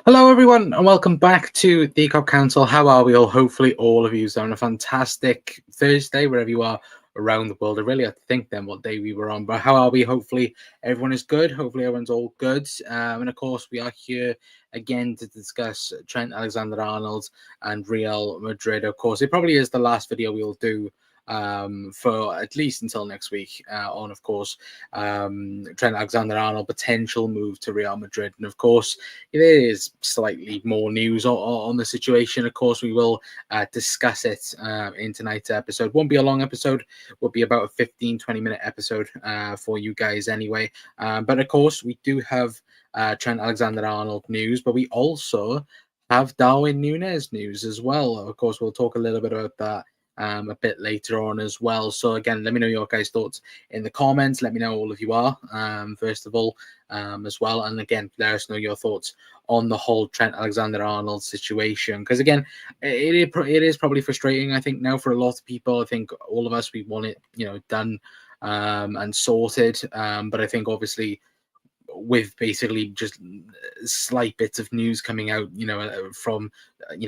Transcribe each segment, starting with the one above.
Hello, everyone, and welcome back to the Cop Council. How are we all? Hopefully, all of you are having a fantastic Thursday, wherever you are around the world. I really have to think then what day we were on, but how are we? Hopefully, everyone is good. Hopefully, everyone's all good. And of course, we are here again to discuss Trent Alexander-Arnold and Real Madrid. Of course, it probably is the last video we'll do for at least until next week on, of course, Trent Alexander-Arnold potential move to Real Madrid. And of course, there is slightly more news on the situation. Of course, we will discuss it in tonight's episode. Won't be a long episode. Will be about a 15-20 minute episode for you guys anyway. But of course, we do have Trent Alexander-Arnold news, but we also have Darwin Núñez news as well. Of course, we'll talk a little bit about that a bit later on as well. So again, let me know your guys' thoughts in the comments. Let me know all of you are, first of all, as well. And again, let us know your thoughts on the whole Trent Alexander-Arnold situation. Because again, it is probably frustrating, I think, now for a lot of people. I think all of us, we want it, done and sorted. But I think obviously with basically just slight bits of news coming out, from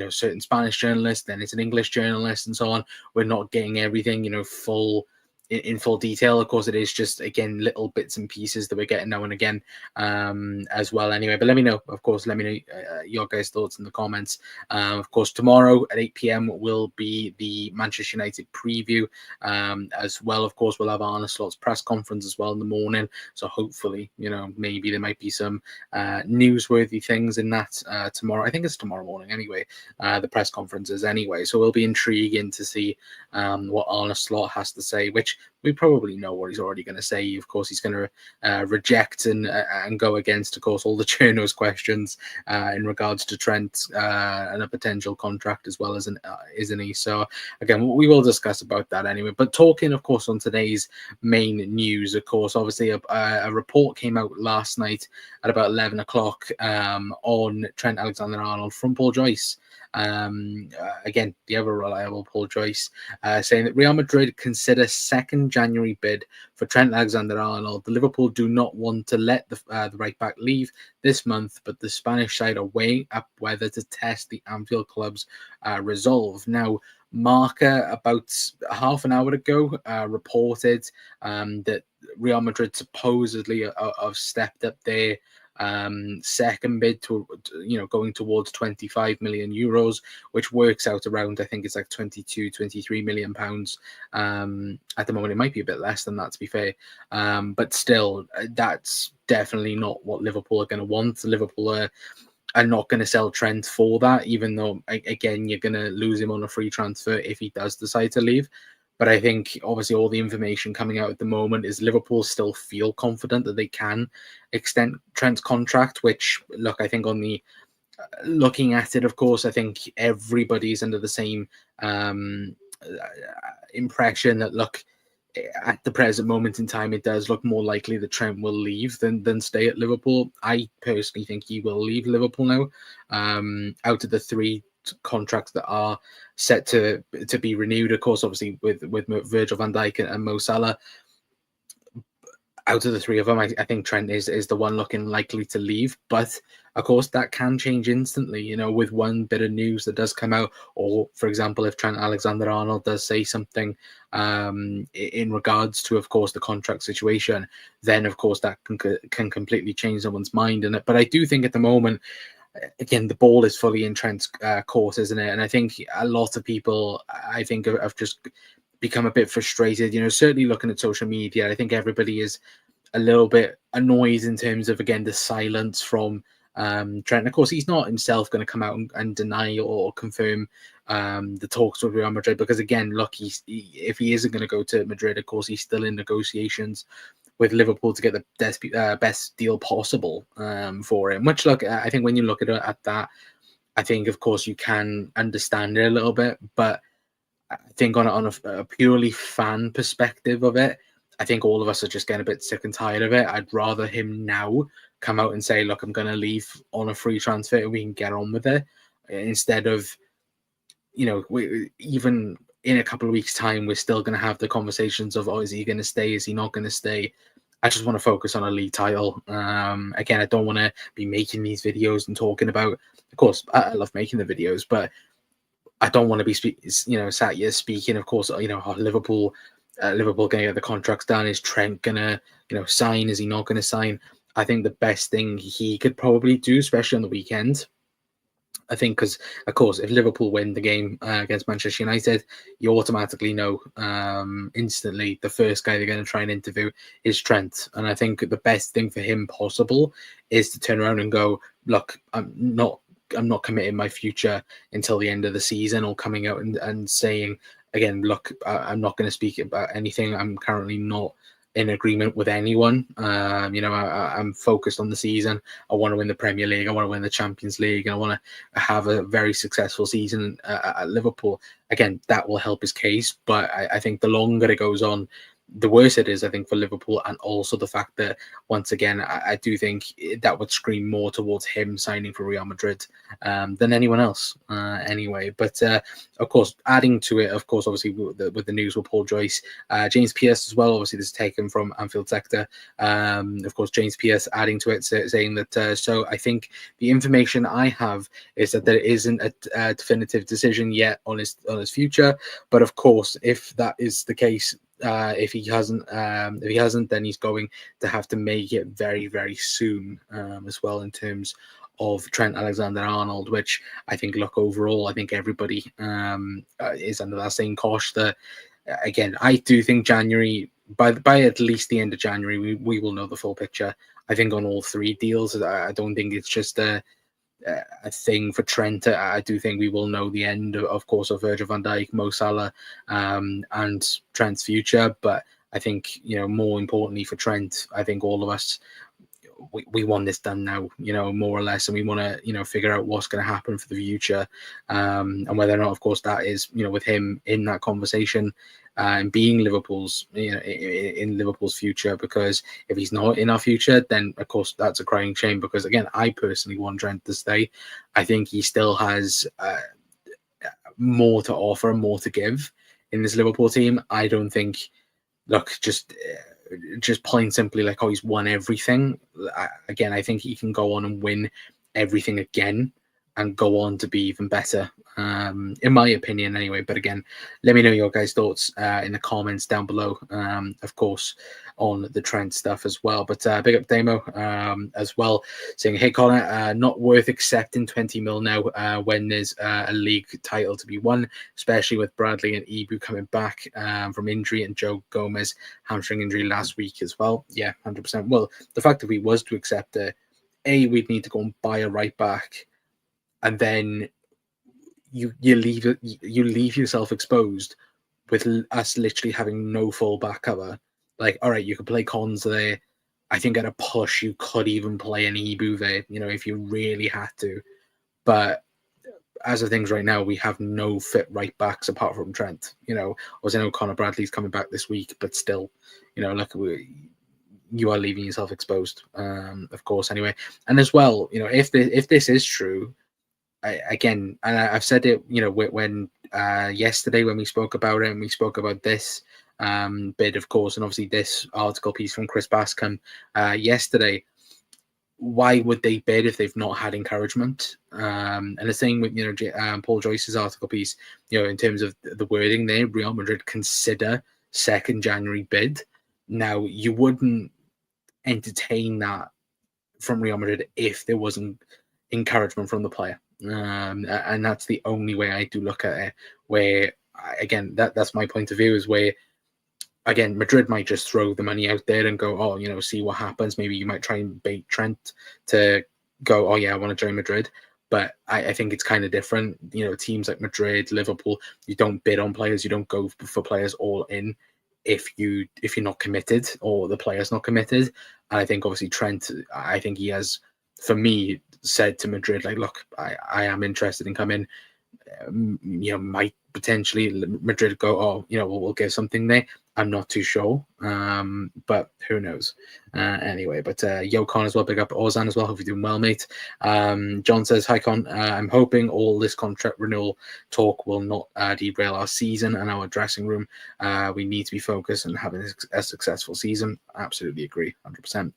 certain Spanish journalists, then it's an English journalist, and so on. We're not getting everything, full in full detail. Of course, it is just again little bits and pieces that we're getting now and again, as well. Anyway, but let me know. Of course, let me know your guys' thoughts in the comments. Of course, tomorrow at 8 p.m. will be the Manchester United preview, as well. Of course, we'll have Arne Slot's press conference as well in the morning. So hopefully, maybe there might be some newsworthy things in that tomorrow. I think it's tomorrow morning anyway. The press conferences anyway. So it'll be intriguing to see what Arne Slot has to say, which we probably know what he's already going to say. Of course, he's going to reject and go against, of course, all the journos' questions in regards to Trent and a potential contract as well, isn't he? So again, we will discuss about that anyway. But talking, of course, on today's main news, of course, obviously a report came out last night at about 11 o'clock on Trent Alexander-Arnold from Paul Joyce. Again, the ever reliable Paul Joyce, saying that Real Madrid consider 2nd January bid for Trent Alexander-Arnold. The Liverpool do not want to let the right back leave this month, but the Spanish side are weighing up whether to test the Anfield club's resolve. Now, Marca, about half an hour ago, reported that Real Madrid supposedly have stepped up their second bid to going towards 25 million euros, which works out around, I think it's like 22-23 million pounds at the moment. It might be a bit less than that, to be fair, but still, that's definitely not what Liverpool are going to want. Liverpool are not going to sell Trent for that, even though again you're going to lose him on a free transfer if he does decide to leave. But I think obviously all the information coming out at the moment is Liverpool still feel confident that they can extend Trent's contract, which, look, I think on the looking at it, of course, I think everybody's under the same impression that, look, at the present moment in time, it does look more likely that Trent will leave than stay at Liverpool. I personally think he will leave Liverpool now. Out of the three contracts that are set to be renewed, of course, obviously with Virgil van Dijk and Mo Salah, out of the three of them, I think Trent is the one looking likely to leave. But of course, that can change instantly, with one bit of news that does come out, or for example, if Trent Alexander-Arnold does say something in regards to, of course, the contract situation, then of course that can completely change someone's mind. But I do think at the moment, again, the ball is fully in Trent's court, isn't it? And I think a lot of people, I think, have just become a bit frustrated. Certainly looking at social media, I think everybody is a little bit annoyed in terms of, again, the silence from Trent. Of course, he's not himself going to come out and deny or confirm the talks with Real Madrid, because again, look, if he isn't going to go to Madrid, of course, he's still in negotiations with Liverpool to get the best deal possible for him. Which, look, I think when you look at that, I think, of course, you can understand it a little bit, but I think on a purely fan perspective of it, I think all of us are just getting a bit sick and tired of it. I'd rather him now come out and say, look, I'm going to leave on a free transfer and we can get on with it, instead of, even in a couple of weeks' time, we're still going to have the conversations of, oh, is he going to stay? Is he not going to stay? I just want to focus on a league title. Again, I don't want to be making these videos and talking about. Of course, I love making the videos, but I don't want to be sat here speaking. Of course, Liverpool going to get the contracts done. Is Trent gonna sign? Is he not going to sign? I think the best thing he could probably do, especially on the weekend, I think, because of course, if Liverpool win the game against Manchester United, you automatically know instantly the first guy they're going to try and interview is Trent. And I think the best thing for him possible is to turn around and go, look, I'm not committing my future until the end of the season, or coming out and saying again, look, I'm not going to speak about anything. I'm currently not in agreement with anyone. I'm focused on the season. I want to win the Premier League. I want to win the Champions League. And I want to have a very successful season at Liverpool. Again, that will help his case. But I think the longer it goes on, the worse it is, I think, for Liverpool, and also the fact that, once again, I do think that would scream more towards him signing for Real Madrid than anyone else anyway. But, of course, adding to it, of course, obviously, with the news with Paul Joyce, James Pearce as well, obviously this is taken from Anfield Sector. Of course, James Pearce adding to it, saying that, so I think the information I have is that there isn't a definitive decision yet on his future. But, of course, if that is the case, if he hasn't, then he's going to have to make it very, very soon as well, in terms of Trent Alexander-Arnold, which I think, look, overall, I think everybody is under that same cosh. That, again, I do think January, by at least the end of January, we will know the full picture. I think on all three deals. I don't think it's just a thing for Trent. I do think we will know the end, of course, of Virgil van Dijk, Mo Salah, and Trent's future. But I think, more importantly for Trent, I think all of us, we want this done now, more or less, and we want to, figure out what's going to happen for the future, and whether or not, of course, that is, with him in that conversation, and being Liverpool's, in Liverpool's future. Because if he's not in our future, then of course that's a crying shame. Because again, I personally want Trent to stay. I think he still has more to offer, more to give in this Liverpool team. I don't think, look, just plain simply, like, oh, he's won everything. Again, I think he can go on and win everything again and go on to be even better, in my opinion anyway. But again, let me know your guys' thoughts in the comments down below, of course, on the Trent stuff as well. But big up Damo as well, saying, hey Connor, not worth accepting 20 mil now when there's a league title to be won, especially with Bradley and Ibu coming back from injury, and Joe Gomez hamstring injury last week as well. Yeah, 100%. Well, the fact that we was to accept it, we'd need to go and buy a right back, and then you leave yourself exposed with us literally having no full back cover. Like, all right, you could play Cons there. I think at a push you could even play an Ibu there, if you really had to. But as of things right now, we have no fit right backs apart from Trent. Obviously I know Connor Bradley's coming back this week, but still, look, you are leaving yourself exposed, of course, anyway. And as well, if this is true, again, and I've said it, when yesterday when we spoke about it, and we spoke about this bid, of course, and obviously this article piece from Chris Bascom yesterday. Why would they bid if they've not had encouragement? And the same with Paul Joyce's article piece, in terms of the wording there, Real Madrid consider 2nd January bid. Now, you wouldn't entertain that from Real Madrid if there wasn't encouragement from the player. And that's the only way I do look at it, where, again, that's my point of view, is where, again, Madrid might just throw the money out there and go, oh, see what happens. Maybe you might try and bait Trent to go, oh, yeah, I want to join Madrid. But I think it's kind of different. Teams like Madrid, Liverpool, you don't bid on players. You don't go for players all in if you're not committed, or the player's not committed. And I think, obviously, Trent, I think he has, for me, said to Madrid, like, look, I am interested in coming. Might potentially Madrid go, oh, we'll give something there. I'm not too sure, but who knows? Anyway, but Yocon as well, big up Ozan as well. Hope you're doing well, mate. John says, "Hi, Con. I'm hoping all this contract renewal talk will not derail our season and our dressing room. We need to be focused on having a successful season." Absolutely agree, 100%.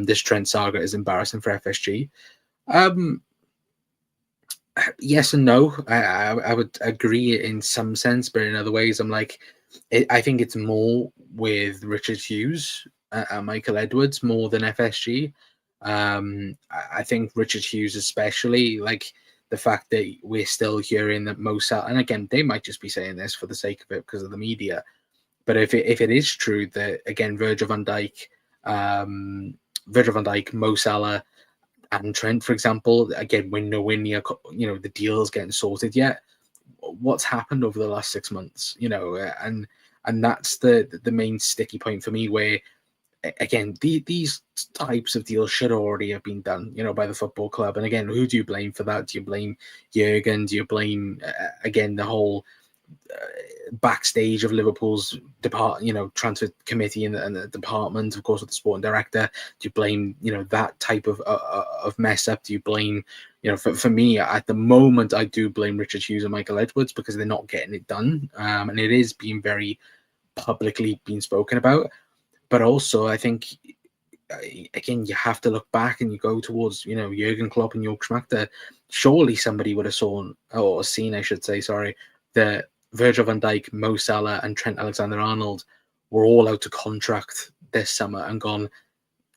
This Trent saga is embarrassing for FSG. Yes and no. I would agree in some sense, but in other ways, I'm like, I think it's more with Richard Hughes and Michael Edwards more than FSG. I think Richard Hughes, especially, like the fact that we're still hearing that Mo Salah, and again, they might just be saying this for the sake of it because of the media, but if it is true that again, Virgil van Dijk, Mo Salah, and Trent, for example, again, we're nowhere near, the deal's getting sorted yet. What's happened over the last 6 months, and that's the main sticky point for me. Where again, these types of deals should already have been done, by the football club. And again, who do you blame for that? Do you blame Jurgen? Do you blame again the whole backstage of Liverpool's transfer committee and the department, of course, with the sporting director? Do you blame that type of mess up? Do you blame for me at the moment, I do blame Richard Hughes and Michael Edwards because they're not getting it done, and it is being very publicly being spoken about. But also, I think again, you have to look back and you go towards Jurgen Klopp and Jörg Schmachter. Surely somebody would have seen, I should say, sorry, that Virgil van Dijk, Mo Salah, and Trent Alexander-Arnold were all out of contract this summer and gone,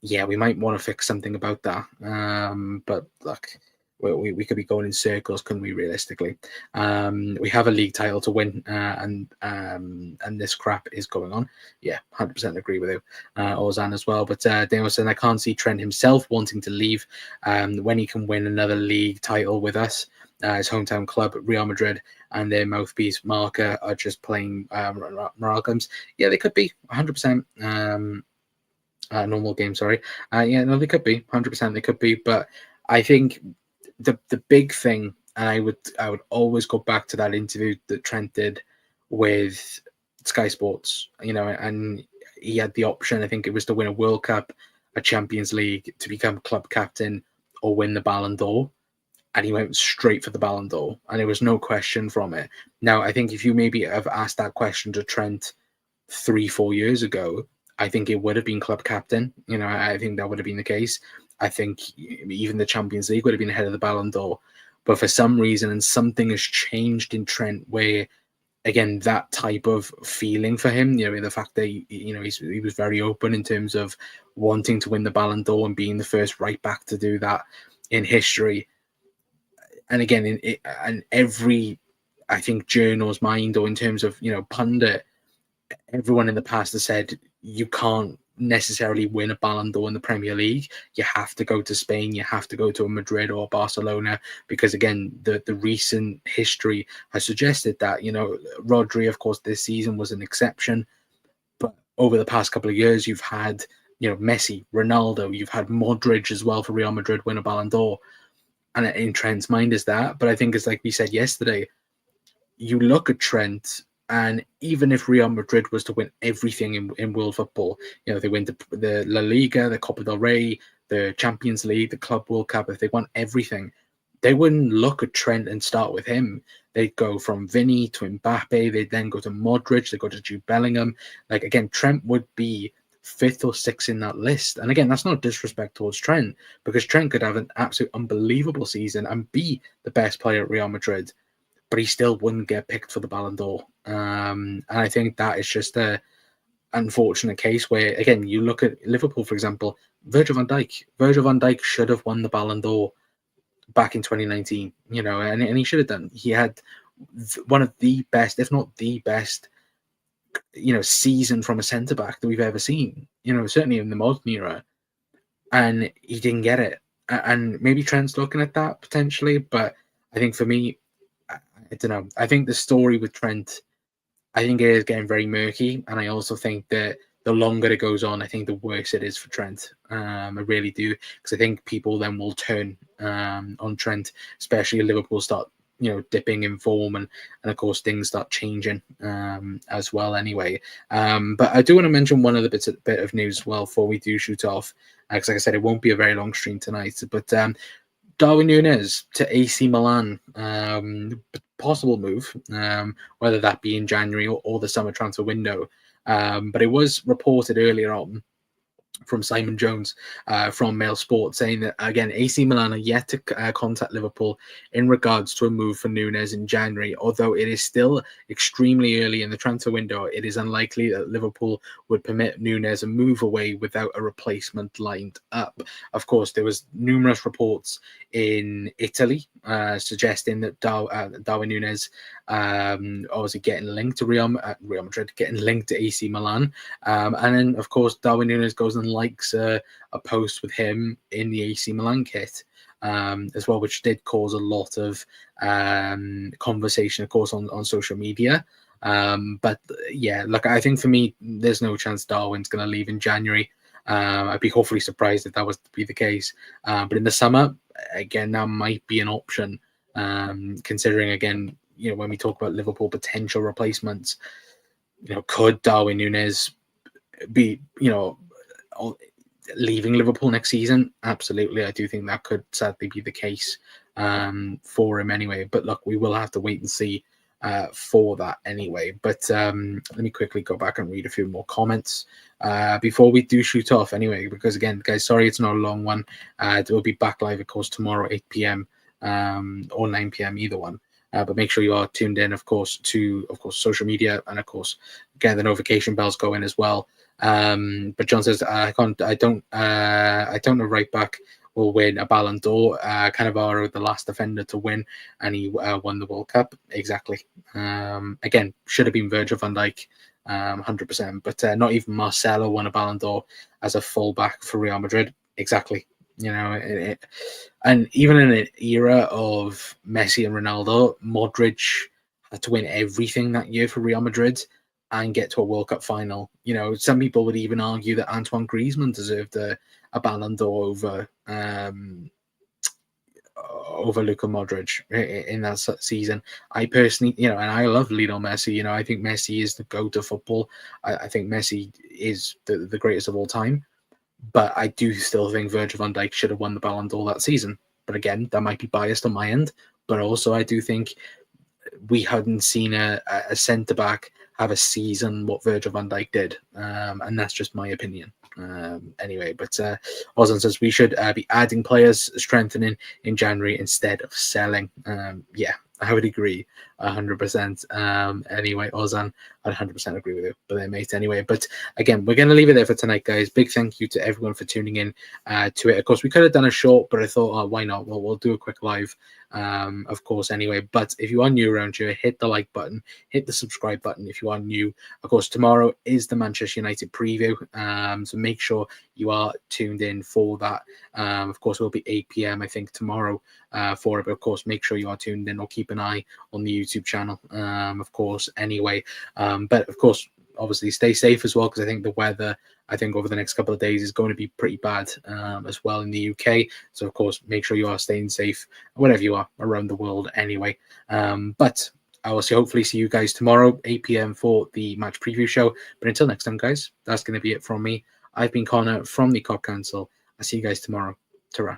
yeah, we might want to fix something about that. But look, we could be going in circles, couldn't we, realistically? We have a league title to win, and this crap is going on. Yeah, 100% agree with you. Ozan as well. But Daniel saying, I can't see Trent himself wanting to leave when he can win another league title with us. His hometown club, Real Madrid, and their mouthpiece Marca are just playing amalgams. Yeah, they could be 100%. Normal game, sorry. Yeah, no, they could be 100%. They could be, but I think the big thing, and I would always go back to that interview that Trent did with Sky Sports. And he had the option. I think it was to win a World Cup, a Champions League, to become club captain, or win the Ballon d'Or. And he went straight for the Ballon d'Or, and there was no question from it. Now, I think if you maybe have asked that question to Trent 3-4 years ago, I think it would have been club captain. I think that would have been the case. I think even the Champions League would have been ahead of the Ballon d'Or. But for some reason, and something has changed in Trent, where, again, that type of feeling for him, the fact that, he was very open in terms of wanting to win the Ballon d'Or and being the first right back to do that in history. And again, in every, I think, journal's mind, or in terms of, pundit, everyone in the past has said you can't necessarily win a Ballon d'Or in the Premier League. You have to go to Spain. You have to go to a Madrid or Barcelona, because again, the recent history has suggested that. Rodri, of course, this season was an exception, but over the past couple of years, you've had Messi, Ronaldo, you've had Modric as well for Real Madrid win a Ballon d'Or. And in Trent's mind is that. But I think it's like we said yesterday, you look at Trent, and even if Real Madrid was to win everything in world football, they win the La Liga, the Copa del Rey, the Champions League, the Club World Cup, if they won everything, they wouldn't look at Trent and start with him. They'd go from Vinny to Mbappe. They'd then go to Modric. They'd go to Jude Bellingham. Like, again, Trent would be 5th or 6th in that list. And again, that's not disrespect towards Trent, because Trent could have an absolute unbelievable season and be the best player at Real Madrid, but he still wouldn't get picked for the Ballon d'Or. And I think that is just a unfortunate case where, again, you look at Liverpool, for example, Virgil van Dijk should have won the Ballon d'Or back in 2019, and he should have done. He had one of the best, if not the best, season from a centre back that we've ever seen, certainly in the modern era, and he didn't get it. And maybe Trent's looking at that potentially, but I think for me, I don't know. I think the story with Trent, I think it is getting very murky, and I also think that the longer it goes on, I think the worse it is for Trent. I really do, because I think people then will turn on Trent, especially if Liverpool start dipping in form, and of course things start changing as well anyway. But I do want to mention one other bit of news well before we do shoot off, because like I said, it won't be a very long stream tonight. But Darwin Núñez to AC Milan, possible move, whether that be in January or the summer transfer window. But it was reported earlier on from Simon Jones from Mail Sport, saying that again AC Milan are yet to contact Liverpool in regards to a move for Núñez in January. Although it is still extremely early in the transfer window, it is unlikely that Liverpool would permit Núñez a move away without a replacement lined up. Of course, there was numerous reports in Italy suggesting that Darwin Núñez obviously getting linked to Real Madrid, getting linked to AC Milan, and then of course Darwin Núñez goes and likes a post with him in the AC Milan kit as well, which did cause a lot of conversation, of course, on social media. But yeah, look, I think for me, there's no chance Darwin's going to leave in January. I'd be hopefully surprised if that was to be the case. But in the summer, again, that might be an option, considering, again, when we talk about Liverpool potential replacements, could Darwin Núñez be, leaving Liverpool next season? Absolutely. I do think that could sadly be the case for him anyway. But look, we will have to wait and see for that anyway. But let me quickly go back and read a few more comments before we do shoot off anyway, because again, guys, sorry it's not a long one. It will be back live, of course, tomorrow, 8 p.m. Or 9 p.m, either one. But make sure you are tuned in, of course, to social media, and of course, get the notification bells going as well. But John says, I don't know right back will win a Ballon d'Or. Cannavaro, the last defender to win, and he won the World Cup. Exactly. Again, should have been Virgil van Dijk, 100%. But not even Marcelo won a Ballon d'Or as a fullback for Real Madrid. Exactly. And even in an era of Messi and Ronaldo, Modric had to win everything that year for Real Madrid and get to a World Cup final. Some people would even argue that Antoine Griezmann deserved a Ballon d'Or over Luka Modric in that season. I personally, and I love Lionel Messi. I think Messi is the GOAT of football. I think Messi is the greatest of all time. But I do still think Virgil van Dijk should have won the Ballon d'Or that season. But again, that might be biased on my end. But also, I do think we hadn't seen a centre-back have a season what Virgil van Dijk did. And that's just my opinion. Anyway, but Ozan says we should be adding players, strengthening in January instead of selling. Yeah, I would agree 100%. Anyway, Ozan, I'd 100% agree with you, but then, mate, anyway. But again, we're going to leave it there for tonight, guys. Big thank you to everyone for tuning in to it. Of course, we could have done a short, but I thought, why not? Well, we'll do a quick live, of course, anyway. But if you are new around here, hit the like button, hit the subscribe button if you are new. Of course, tomorrow is the Manchester United preview, so make sure you are tuned in for that. Of course, it will be 8 p.m, I think, tomorrow for it. But of course, make sure you are tuned in or keep an eye on the YouTube channel, of course, anyway. But of course, obviously stay safe as well, because I think the weather, over the next couple of days is going to be pretty bad as well in the UK. So of course, make sure you are staying safe wherever you are around the world anyway. But I will hopefully see you guys tomorrow, 8 p.m, for the match preview show. But until next time, guys, that's going to be it from me. I've been Connor from the COP Council. I'll see you guys tomorrow. Ta-ra.